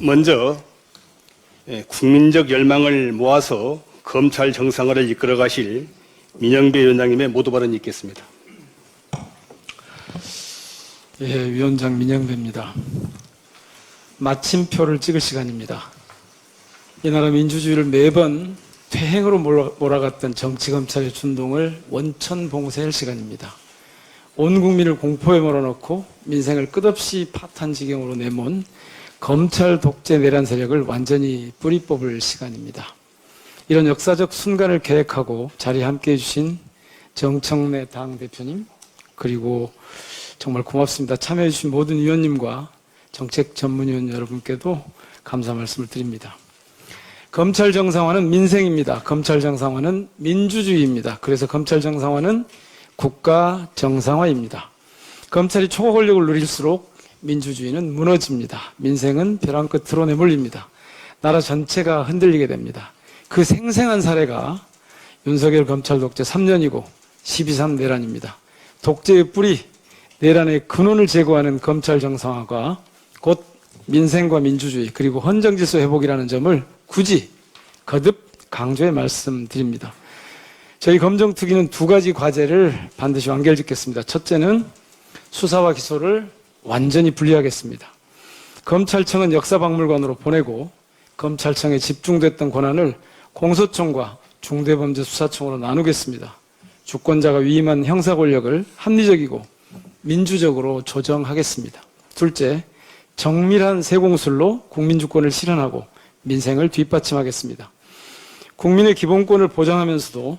먼저 국민적 열망을 모아서 검찰 정상화를 이끌어 가실 민영배 위원장님의 모두 발언이 있겠습니다. 예, 위원장 민영배입니다. 마침표를 찍을 시간입니다. 이 나라 민주주의를 매번 퇴행으로 몰아갔던 정치검찰의 준동을 원천봉쇄할 시간입니다. 온 국민을 공포에 몰아넣고 민생을 끝없이 파탄 지경으로 내몬 검찰 독재 내란 세력을 완전히 뿌리 뽑을 시간입니다. 이런 역사적 순간을 계획하고 자리에 함께해 주신 정청래 당대표님, 그리고 정말 고맙습니다. 참여해 주신 모든 위원님과 정책 전문위원 여러분께도 감사 말씀을 드립니다. 검찰 정상화는 민생입니다. 검찰 정상화는 민주주의입니다. 그래서 검찰 정상화는 국가 정상화입니다. 검찰이 초과 권력을 누릴수록 민주주의는 무너집니다. 민생은 벼랑 끝으로 내몰립니다. 나라 전체가 흔들리게 됩니다. 그 생생한 사례가 윤석열 검찰 독재 3년이고 12.3 내란입니다. 독재의 뿌리, 내란의 근원을 제거하는 검찰 정상화가 곧 민생과 민주주의 그리고 헌정질서 회복이라는 점을 굳이 거듭 강조해 말씀드립니다. 저희 검정특위는 두 가지 과제를 반드시 완결짓겠습니다. 첫째는 수사와 기소를 완전히 분리하겠습니다. 검찰청은 역사박물관으로 보내고 검찰청에 집중됐던 권한을 공소청과 중대범죄수사청으로 나누겠습니다. 주권자가 위임한 형사 권력을 합리적이고 민주적으로 조정하겠습니다. 둘째, 정밀한 세공술로 국민주권을 실현하고 민생을 뒷받침하겠습니다. 국민의 기본권을 보장하면서도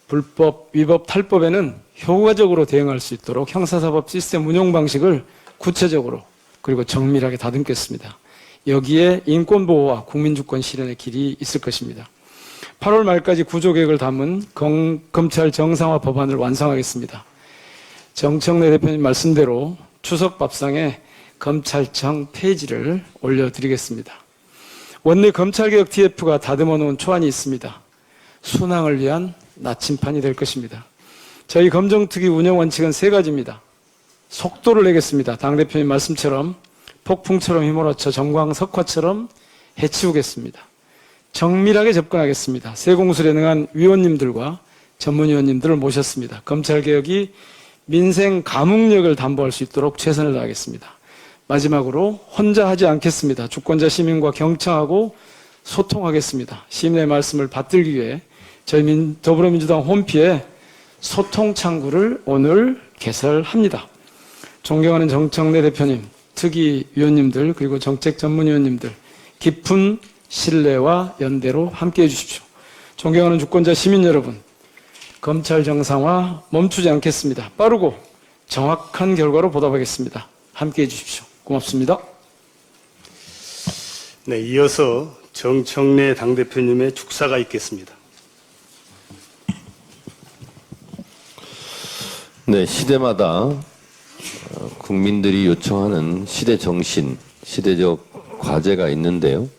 불법, 위법, 탈법에는 효과적으로 대응할 수 있도록 형사사법 시스템 운영 방식을 구체적으로 그리고 정밀하게 다듬겠습니다. 여기에 인권보호와 국민주권 실현의 길이 있을 것입니다. 8월 말까지 구조개혁을 담은 검찰 정상화 법안을 완성하겠습니다. 정청래 대표님 말씀대로 추석 밥상에 검찰청 폐지를 올려드리겠습니다. 원내 검찰개혁 TF가 다듬어 놓은 초안이 있습니다. 순항을 위한 나침판이 될 것입니다. 저희 검정특위 운영 원칙은 세 가지입니다. 속도를 내겠습니다. 당대표님 말씀처럼 폭풍처럼 휘몰아쳐 정광석화처럼 해치우겠습니다. 정밀하게 접근하겠습니다. 세공술에 능한 위원님들과 전문위원님들을 모셨습니다. 검찰개혁이 민생 감흥력을 담보할 수 있도록 최선을 다하겠습니다. 마지막으로 혼자 하지 않겠습니다. 주권자 시민과 경청하고 소통하겠습니다. 시민의 말씀을 받들기 위해 저희 더불어민주당 홈피에 소통 창구를 오늘 개설합니다. 존경하는 정청래 대표님, 특위 위원님들 그리고 정책 전문위원님들 깊은 신뢰와 연대로 함께해 주십시오. 존경하는 주권자 시민 여러분, 검찰 정상화 멈추지 않겠습니다. 빠르고 정확한 결과로 보답하겠습니다. 함께해 주십시오. 고맙습니다. 네, 이어서 정청래 당대표님의 축사가 있겠습니다. 네, 시대마다 국민들이 요청하는 시대 정신, 시대적 과제가 있는데요.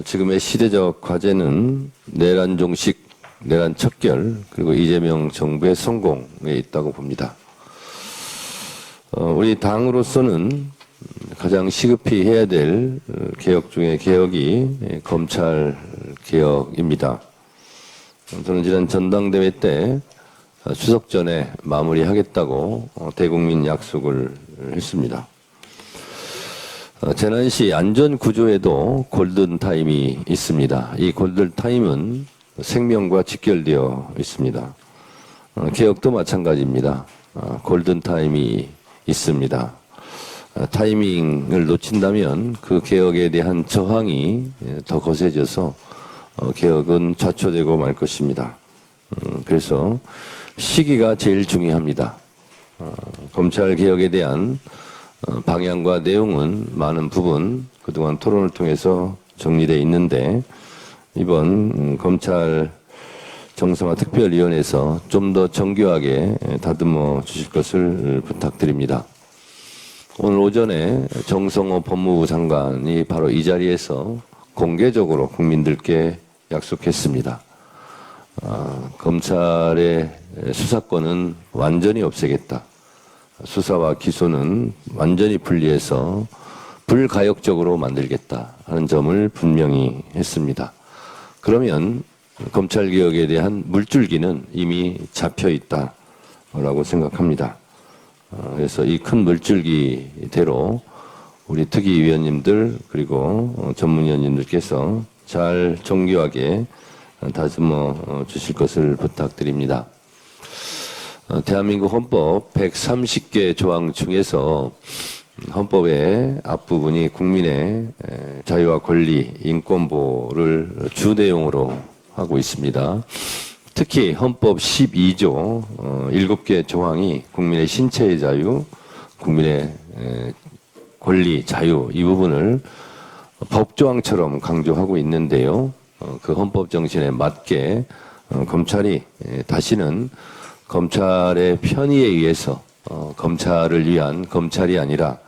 지금의 시대적 과제는 내란 종식, 내란 척결, 그리고 이재명 정부의 성공에 있다고 봅니다. 우리 당으로서는 가장 시급히 해야 될 개혁 중에 개혁이 검찰 개혁입니다. 저는 지난 전당대회 때 추석 전에 마무리하겠다고 대국민 약속을 했습니다. 재난 시 안전 구조에도 골든타임이 있습니다. 이 골든타임은 생명과 직결되어 있습니다. 개혁도 마찬가지입니다. 골든타임이 있습니다. 타이밍을 놓친다면 그 개혁에 대한 저항이 더 거세져서 개혁은 좌초되고 말 것입니다. 그래서 시기가 제일 중요합니다. 검찰 개혁에 대한 방향과 내용은 많은 부분 그동안 토론을 통해서 정리되어 있는데 이번 검찰 정상화 특별위원회에서 좀 더 정교하게 다듬어 주실 것을 부탁드립니다. 오늘 오전에 정성호 법무부 장관이 바로 이 자리에서 공개적으로 국민들께 약속했습니다. 검찰의 수사권은 완전히 없애겠다. 수사와 기소는 완전히 분리해서 불가역적으로 만들겠다 하는 점을 분명히 했습니다. 그러면 검찰개혁에 대한 물줄기는 이미 잡혀 있다라고 생각합니다. 그래서 이 큰 물줄기대로 우리 특위위원님들 그리고 전문위원님들께서 잘 정교하게 다듬어 주실 것을 부탁드립니다. 대한민국 헌법 130개 조항 중에서 헌법의 앞부분이 국민의 자유와 권리, 인권보호를 주 내용으로 하고 있습니다. 특히 헌법 12조 7개 조항이 국민의 신체의 자유, 국민의 권리, 자유 이 부분을 법조항처럼 강조하고 있는데요. 그 헌법 정신에 맞게 검찰이 다시는 검찰의 편의에 의해서 검찰을 위한 검찰이 아니라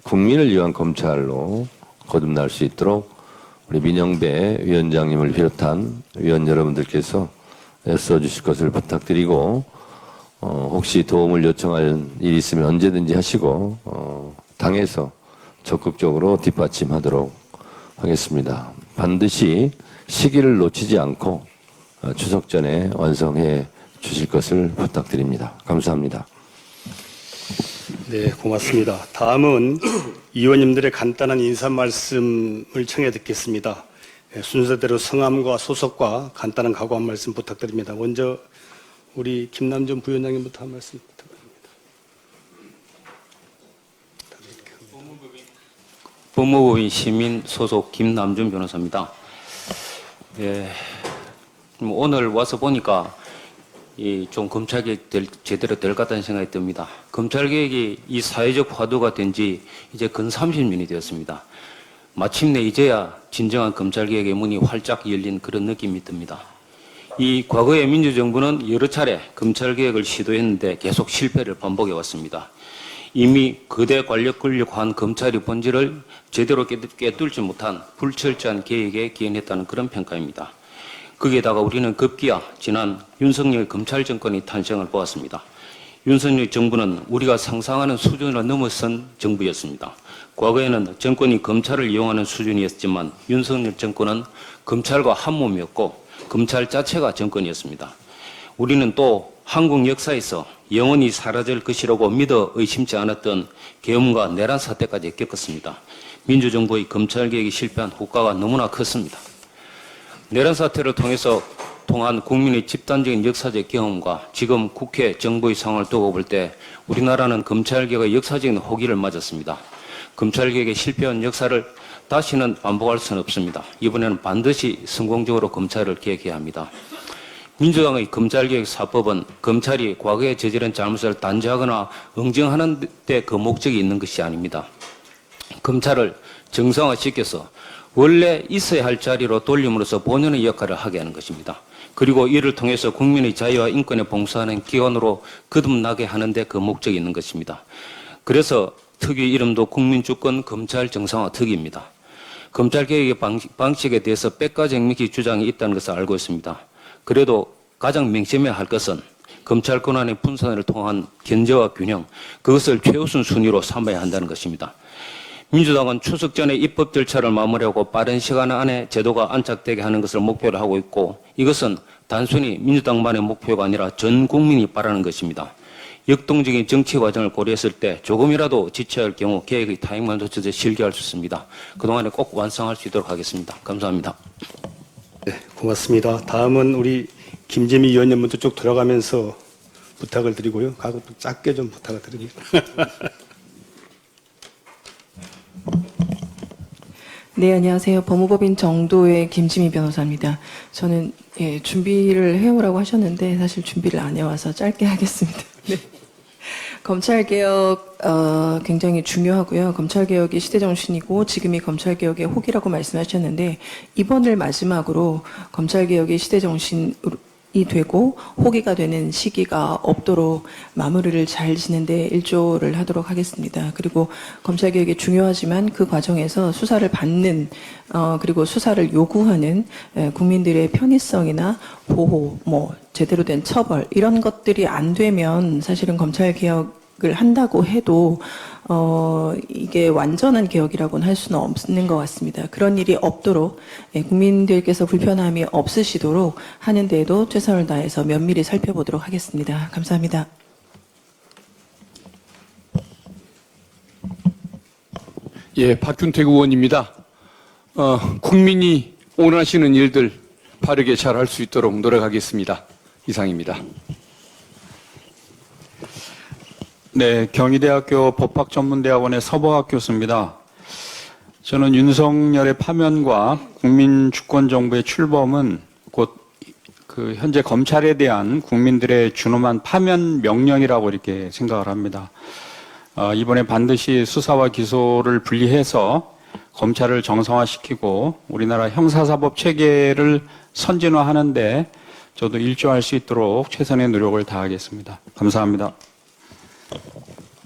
국민을 위한 검찰로 거듭날 수 있도록 우리 민영배 위원장님을 비롯한 위원 여러분들께서 애써주실 것을 부탁드리고 혹시 도움을 요청할 일이 있으면 언제든지 하시고 당에서 적극적으로 뒷받침하도록 하겠습니다. 반드시 시기를 놓치지 않고 추석 전에 완성해 주실 것을 부탁드립니다. 감사합니다. 네, 고맙습니다. 다음은 의원님들의 간단한 인사 말씀을 청해 듣겠습니다. 순서대로 성함과 소속과 간단한 각오 한 말씀 부탁드립니다. 먼저 우리 김남준 부위원장님부터 한 말씀 부탁드립니다. 법무법인 시민 소속 김남준 변호사입니다. 예, 오늘 와서 보니까 좀 검찰개혁 제대로 될 것 같다는 생각이 듭니다. 검찰개혁이 이 사회적 화두가 된 지 이제 근 30년이 되었습니다. 마침내 이제야 진정한 검찰개혁의 문이 활짝 열린 그런 느낌이 듭니다. 이 과거의 민주정부는 여러 차례 검찰개혁을 시도했는데 계속 실패를 반복해 왔습니다. 이미 거대 권력한 검찰의 본질을 제대로 꿰뚫지 못한 불철저한 개혁에 기인했다는 그런 평가입니다. 거기에다가 우리는 급기야 지난 윤석열 검찰 정권의 탄생을 보았습니다. 윤석열 정부는 우리가 상상하는 수준을 넘어선 정부였습니다. 과거에는 정권이 검찰을 이용하는 수준이었지만 윤석열 정권은 검찰과 한 몸이었고 검찰 자체가 정권이었습니다. 우리는 또 한국 역사에서 영원히 사라질 것이라고 믿어 의심치 않았던 계엄과 내란 사태까지 겪었습니다. 민주정부의 검찰개혁이 실패한 효과가 너무나 컸습니다. 내란 사태를 통한 국민의 집단적인 역사적 경험과 지금 국회 정부의 상황을 두고 볼 때 우리나라는 검찰개혁의 역사적인 호기를 맞았습니다. 검찰개혁의 실패한 역사를 다시는 반복할 수는 없습니다. 이번에는 반드시 성공적으로 검찰을 개혁해야 합니다. 민주당의 검찰개혁 사법은 검찰이 과거에 저지른 잘못을 단죄하거나 응징하는 데 그 목적이 있는 것이 아닙니다. 검찰을 정상화시켜서 원래 있어야 할 자리로 돌림으로써 본연의 역할을 하게 하는 것입니다. 그리고 이를 통해서 국민의 자유와 인권에 봉사하는 기관으로 거듭나게 하는 데 그 목적이 있는 것입니다. 그래서 특위 이름도 국민주권 검찰 정상화 특위입니다. 검찰개혁의 방식에 대해서 백과정명히 주장이 있다는 것을 알고 있습니다. 그래도 가장 명심해야 할 것은 검찰 권한의 분산을 통한 견제와 균형, 그것을 최우선 순위로 삼아야 한다는 것입니다. 민주당은 추석 전에 입법 절차를 마무리하고 빠른 시간 안에 제도가 안착되게 하는 것을 목표로 하고 있고 이것은 단순히 민주당만의 목표가 아니라 전 국민이 바라는 것입니다. 역동적인 정치 과정을 고려했을 때 조금이라도 지체할 경우 계획의 타임만 놓쳐서 실기할 수 있습니다. 그동안에 꼭 완성할 수 있도록 하겠습니다. 감사합니다. 네, 고맙습니다. 다음은 우리 김재미 의원님 먼저 쭉 들어가면서 부탁을 드리고요. 가고 짧게 좀 부탁을 드립니다. 네, 안녕하세요. 법무법인 정도의 김지미 변호사입니다. 저는 준비를 해오라고 하셨는데 사실 준비를 안 해와서 짧게 하겠습니다. 네. 검찰개혁 굉장히 중요하고요. 검찰개혁이 시대정신이고 지금이 검찰개혁의 호기라고 말씀하셨는데 이번을 마지막으로 검찰개혁의 시대정신이 되고 호기가 되는 시기가 없도록 마무리를 잘 지는데 일조를 하도록 하겠습니다. 그리고 검찰개혁이 중요하지만 그 과정에서 수사를 받는 그리고 수사를 요구하는 국민들의 편의성이나 보호, 제대로 된 처벌 이런 것들이 안 되면 사실은 검찰개혁을 한다고 해도 이게 완전한 개혁이라고는 할 수는 없는 것 같습니다. 그런 일이 없도록 국민들께서 불편함이 없으시도록 하는 데에도 최선을 다해서 면밀히 살펴보도록 하겠습니다. 감사합니다. 예, 박균택 의원입니다. 국민이 원하시는 일들 바르게 잘 할 수 있도록 노력하겠습니다. 이상입니다. 네, 경희대학교 법학전문대학원의 서보학 교수입니다. 저는 윤석열의 파면과 국민주권정부의 출범은 곧 그 현재 검찰에 대한 국민들의 준엄한 파면 명령이라고 이렇게 생각을 합니다. 이번에 반드시 수사와 기소를 분리해서 검찰을 정상화시키고 우리나라 형사사법 체계를 선진화하는데 저도 일조할 수 있도록 최선의 노력을 다하겠습니다. 감사합니다.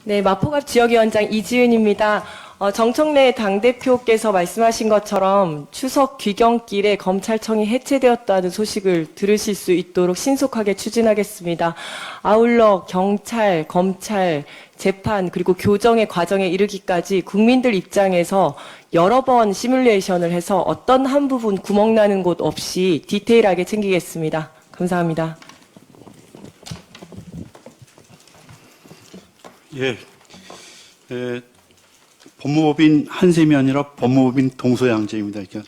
네, 마포갑 지역위원장 이지은입니다. 정청래 당대표께서 말씀하신 것처럼 추석 귀경길에 검찰청이 해체되었다는 소식을 들으실 수 있도록 신속하게 추진하겠습니다. 아울러 경찰, 검찰, 재판 그리고 교정의 과정에 이르기까지 국민들 입장에서 여러 번 시뮬레이션을 해서 어떤 한 부분 구멍 나는 곳 없이 디테일하게 챙기겠습니다. 감사합니다. 예, 법무법인 한샘이 아니라 법무법인 동서양제입니다. 이렇게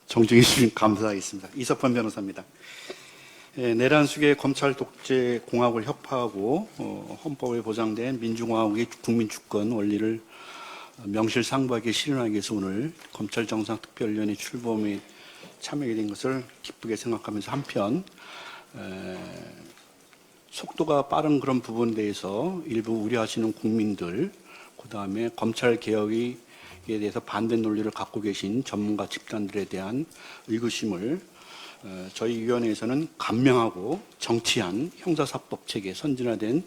정정해 주신 감사하겠습니다. 이석환 변호사입니다. 내란 속의 검찰 독재 공화국을 협파하고 헌법에 보장된 민주공화국의 국민주권 원리를 명실상부하게 실현하기 위해서 오늘 검찰정상특별위원회 출범에 참여하게 된 것을 기쁘게 생각하면서 한편 속도가 빠른 그런 부분에 대해서 일부 우려하시는 국민들, 그 다음에 검찰 개혁에 대해서 반대 논리를 갖고 계신 전문가 집단들에 대한 의구심을 저희 위원회에서는 감명하고 정치한 형사사법 체계, 선진화된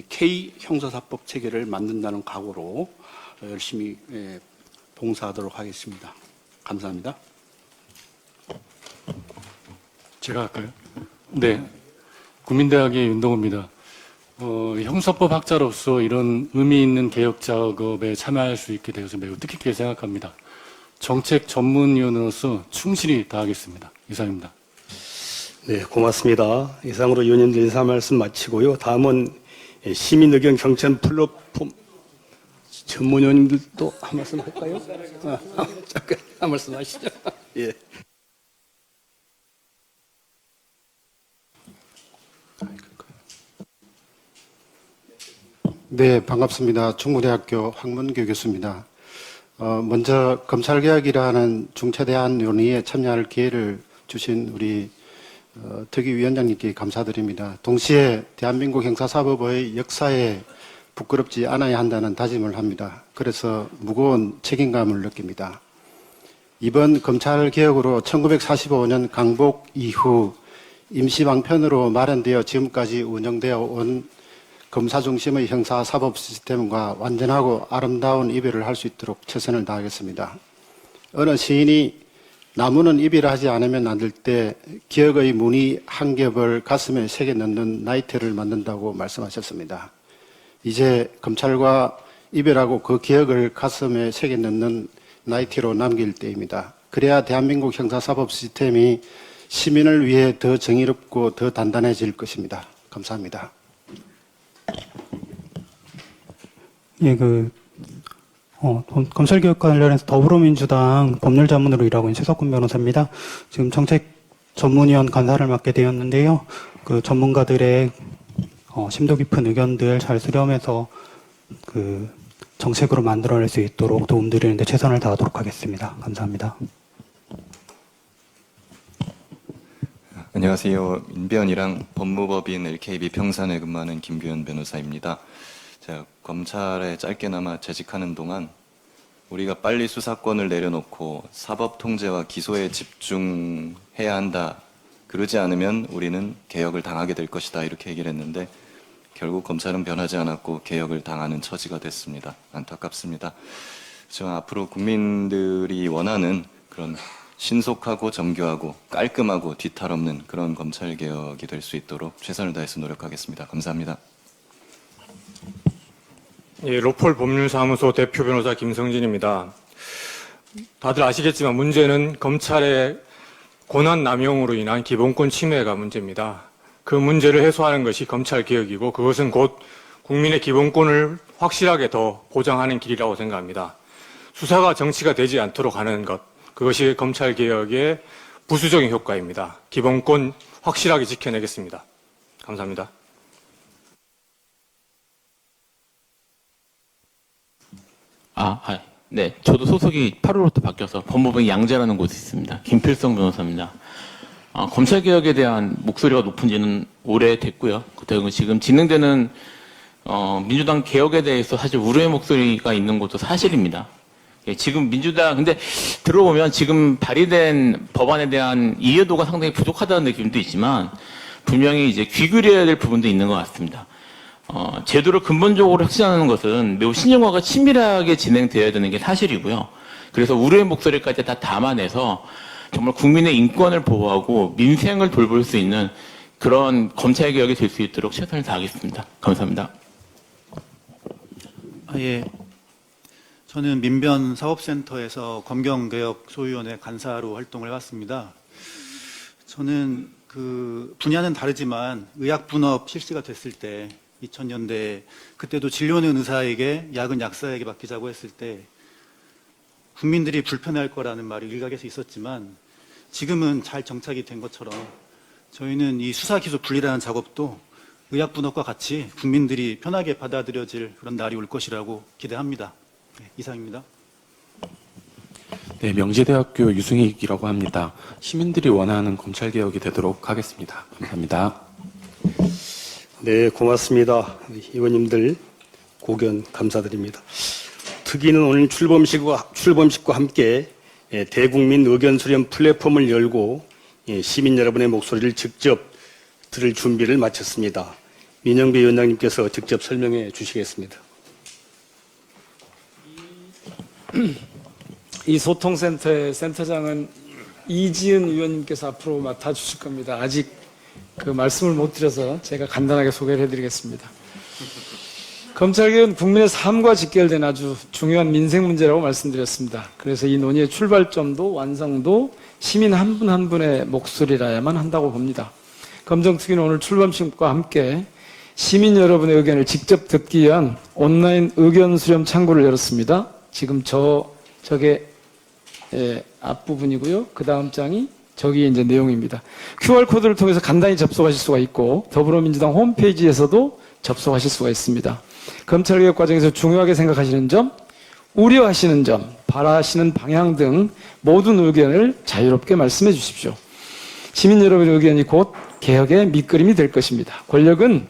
K 형사사법 체계를 만든다는 각오로 열심히 봉사하도록 하겠습니다. 감사합니다. 제가 할까요? 네. 국민대학의 윤동호입니다. 형사법 학자로서 이런 의미 있는 개혁 작업에 참여할 수 있게 되어서 매우 뜻깊게 생각합니다. 정책 전문위원으로서 충실히 다하겠습니다. 이상입니다. 네, 고맙습니다. 이상으로 위원님들 인사 말씀 마치고요. 다음은 시민 의견 경청 플랫폼 전문위원님들도 한 말씀 할까요? 잠깐 한 말씀 하시죠. 예. 네, 반갑습니다. 중부대학교 황문규 교수입니다. 먼저 검찰개혁이라는 중차대한 논의에 참여할 기회를 주신 우리 특위위원장님께 감사드립니다. 동시에 대한민국 형사사법의 역사에 부끄럽지 않아야 한다는 다짐을 합니다. 그래서 무거운 책임감을 느낍니다. 이번 검찰개혁으로 1945년 강복 이후 임시방편으로 마련되어 지금까지 운영되어 온 검사 중심의 형사사법 시스템과 완전하고 아름다운 이별을 할 수 있도록 최선을 다하겠습니다. 어느 시인이 나무는 이별하지 않으면 안 될 때 기억의 무늬 한 겹을 가슴에 새겨 넣는 나이테를 만든다고 말씀하셨습니다. 이제 검찰과 이별하고 그 기억을 가슴에 새겨 넣는 나이테로 남길 때입니다. 그래야 대한민국 형사사법 시스템이 시민을 위해 더 정의롭고 더 단단해질 것입니다. 감사합니다. 예, 검찰개혁 관련해서 더불어민주당 법률자문으로 일하고 있는 최석훈 변호사입니다. 지금 정책 전문위원 간사를 맡게 되었는데요. 그 전문가들의 심도 깊은 의견들 잘 수렴해서 그 정책으로 만들어낼 수 있도록 도움드리는데 최선을 다하도록 하겠습니다. 감사합니다. 안녕하세요. 민변이랑 법무법인 LKB 평산에 근무하는 김규현 변호사입니다. 제가 검찰에 짧게나마 재직하는 동안 우리가 빨리 수사권을 내려놓고 사법 통제와 기소에 집중해야 한다. 그러지 않으면 우리는 개혁을 당하게 될 것이다. 이렇게 얘기를 했는데 결국 검찰은 변하지 않았고 개혁을 당하는 처지가 됐습니다. 안타깝습니다. 저는 앞으로 국민들이 원하는 그런 신속하고 정교하고 깔끔하고 뒤탈 없는 그런 검찰개혁이 될 수 있도록 최선을 다해서 노력하겠습니다. 감사합니다. 예, 로폴 법률사무소 대표 변호사 김성진입니다. 다들 아시겠지만 문제는 검찰의 권한 남용으로 인한 기본권 침해가 문제입니다. 그 문제를 해소하는 것이 검찰 개혁이고 그것은 곧 국민의 기본권을 확실하게 더 보장하는 길이라고 생각합니다. 수사가 정치가 되지 않도록 하는 것, 그것이 검찰 개혁의 부수적인 효과입니다. 기본권 확실하게 지켜내겠습니다. 감사합니다. 네. 저도 소속이 8월부터 바뀌어서 법무부의 양재라는 곳에 있습니다. 김필성 변호사입니다. 검찰개혁에 대한 목소리가 높은 지는 오래됐고요. 그리고 지금 진행되는 민주당 개혁에 대해서 사실 우려의 목소리가 있는 것도 사실입니다. 예, 지금 민주당, 근데 들어보면 지금 발의된 법안에 대한 이해도가 상당히 부족하다는 느낌도 있지만 분명히 이제 귀 기울여야 될 부분도 있는 것 같습니다. 제도를 근본적으로 혁신하는 것은 매우 신중하고 친밀하게 진행되어야 되는 게 사실이고요. 그래서 우려의 목소리까지 다 담아내서 정말 국민의 인권을 보호하고 민생을 돌볼 수 있는 그런 검찰개혁이 될 수 있도록 최선을 다하겠습니다. 감사합니다. 예. 저는 민변사업센터에서 검경개혁 소위원회 간사로 활동을 해왔습니다. 저는 그 분야는 다르지만 의학분업 실시가 됐을 때 2000년대 그때도 진료는 의사에게 약은 약사에게 맡기자고 했을 때 국민들이 불편해할 거라는 말이 일각에서 있었지만 지금은 잘 정착이 된 것처럼 저희는 이 수사기소 분리라는 작업도 의학분업과 같이 국민들이 편하게 받아들여질 그런 날이 올 것이라고 기대합니다. 네, 이상입니다. 네, 명지대학교 유승익이라고 합니다. 시민들이 원하는 검찰개혁이 되도록 하겠습니다. 감사합니다. 네, 고맙습니다. 의원님들 고견 감사드립니다. 특위는 오늘 출범식과 함께 대국민 의견 수렴 플랫폼을 열고 시민 여러분의 목소리를 직접 들을 준비를 마쳤습니다. 민영배 위원장님께서 직접 설명해 주시겠습니다. 이 소통센터의 센터장은 이지은 위원님께서 앞으로 맡아주실 겁니다. 아직 그 말씀을 못 드려서 제가 간단하게 소개를 해드리겠습니다. 검찰개혁은 국민의 삶과 직결된 아주 중요한 민생 문제라고 말씀드렸습니다. 그래서 이 논의의 출발점도 완성도 시민 한 분 한 분의 목소리라야만 한다고 봅니다. 검정특위는 오늘 출범식과 함께 시민 여러분의 의견을 직접 듣기 위한 온라인 의견 수렴 창구를 열었습니다. 지금 저게 앞부분이고요. 그 다음 장이 저기 이제 내용입니다. QR코드를 통해서 간단히 접속하실 수가 있고 더불어민주당 홈페이지에서도 접속하실 수가 있습니다. 검찰개혁 과정에서 중요하게 생각하시는 점, 우려하시는 점, 바라시는 방향 등 모든 의견을 자유롭게 말씀해 주십시오. 시민 여러분의 의견이 곧 개혁의 밑그림이 될 것입니다. 권력은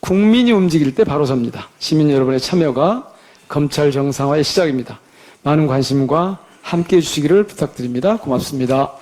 국민이 움직일 때 바로 섭니다. 시민 여러분의 참여가 검찰 정상화의 시작입니다. 많은 관심과 함께해 주시기를 부탁드립니다. 고맙습니다.